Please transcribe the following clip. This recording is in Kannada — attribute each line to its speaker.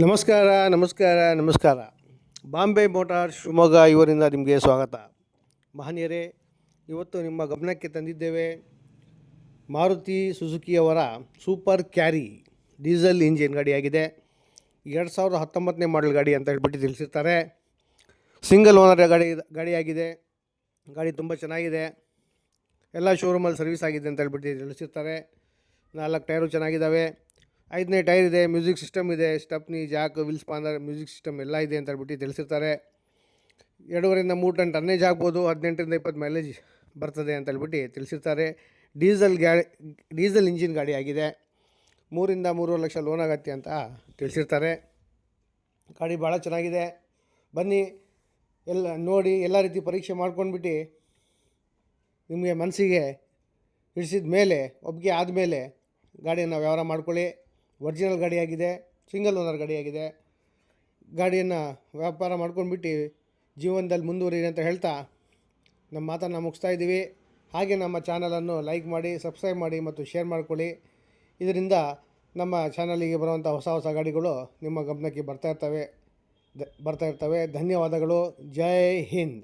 Speaker 1: ನಮಸ್ಕಾರ ನಮಸ್ಕಾರ ನಮಸ್ಕಾರ. ಬಾಂಬೆ ಮೋಟಾರ್ ಶಿವಮೊಗ್ಗ ಇವರಿಂದ ನಿಮಗೆ ಸ್ವಾಗತ. ಮಹನೀಯರೇ, ಇವತ್ತು ನಿಮ್ಮ ಗಮನಕ್ಕೆ ತಂದಿದ್ದೇವೆ ಮಾರುತಿ ಸುಜುಕಿಯವರ ಸೂಪರ್ ಕ್ಯಾರಿ ಡೀಸೆಲ್ ಇಂಜಿನ್ ಗಾಡಿಯಾಗಿದೆ. 2019ನೇ ಮಾಡೆಲ್ ಗಾಡಿ ಅಂತ ಹೇಳ್ಬಿಟ್ಟು ತಿಳಿಸಿರ್ತಾರೆ. Single owner ಗಾಡಿಯಾಗಿದೆ. ಗಾಡಿ ತುಂಬ ಚೆನ್ನಾಗಿದೆ. ಎಲ್ಲ ಶೋರೂಮಲ್ಲಿ ಸರ್ವಿಸ್ ಆಗಿದೆ ಅಂತ ಹೇಳ್ಬಿಟ್ಟು ತಿಳಿಸಿರ್ತಾರೆ. 4 ಟೈರು ಚೆನ್ನಾಗಿದ್ದಾವೆ. 5ನೇ ಟೈರ್ ಇದೆ. ಮ್ಯೂಸಿಕ್ ಸಿಸ್ಟಮ್ ಇದೆ. Stepney, Jack, will spanner, music system ಎಲ್ಲ ಇದೆ ಅಂತ ಹೇಳ್ಬಿಟ್ಟು ತಿಳಿಸಿರ್ತಾರೆ. 2.5ರಿಂದ 3 ಟನ್ ಟನ್ನೇಜ್ ಆಗ್ಬೋದು. 18ರಿಂದ 20 ಮೈಲೇಜ್ ಬರ್ತದೆ ಅಂತ ಹೇಳ್ಬಿಟ್ಟು ತಿಳಿಸಿರ್ತಾರೆ. ಡೀಸೆಲ್ ಇಂಜಿನ್ ಗಾಡಿ ಆಗಿದೆ. 3ರಿಂದ 3.5 ಲಕ್ಷ ಲೋನ್ ಆಗತ್ತೆ ಅಂತ ತಿಳಿಸಿರ್ತಾರೆ. ಗಾಡಿ ಭಾಳ ಚೆನ್ನಾಗಿದೆ. ಬನ್ನಿ, ಎಲ್ಲ ನೋಡಿ, ಎಲ್ಲ ರೀತಿ ಪರೀಕ್ಷೆ ಮಾಡ್ಕೊಂಡ್ಬಿಟ್ಟು ನಿಮಗೆ ಮನಸ್ಸಿಗೆ ಹಿಡಿಸಿದ ಮೇಲೆ, ಒಪ್ಪಿಗೆ ಆದಮೇಲೆ ಗಾಡಿಯನ್ನು ವ್ಯವಹಾರ ಮಾಡ್ಕೊಳ್ಳಿ. ಒರಿಜಿನಲ್ ಗಾಡಿಯಾಗಿದೆ. ಸಿಂಗಲ್ ಓನರ್ ಗಾಡಿಯಾಗಿದೆ. ಗಾಡಿಯನ್ನು ವ್ಯಾಪಾರ ಮಾಡ್ಕೊಂಡ್ಬಿಟ್ಟು ಜೀವನದಲ್ಲಿ ಮುಂದುವರಿರಿ ಅಂತ ಹೇಳ್ತಾ ನಮ್ಮ ಮಾತನ್ನು ಮುಗಿಸ್ತಾ ಇದ್ದೀವಿ. ಹಾಗೆ ನಮ್ಮ ಚಾನಲನ್ನು ಲೈಕ್ ಮಾಡಿ, ಸಬ್ಸ್ಕ್ರೈಬ್ ಮಾಡಿ ಮತ್ತು ಶೇರ್ ಮಾಡ್ಕೊಳ್ಳಿ. ಇದರಿಂದ ನಮ್ಮ ಚಾನಲಿಗೆ ಬರುವಂಥ ಹೊಸ ಗಾಡಿಗಳು ನಿಮ್ಮ ಗಮನಕ್ಕೆ ಬರ್ತಾ ಇರ್ತವೆ. ಧನ್ಯವಾದಗಳು. ಜೈ ಹಿಂದ್.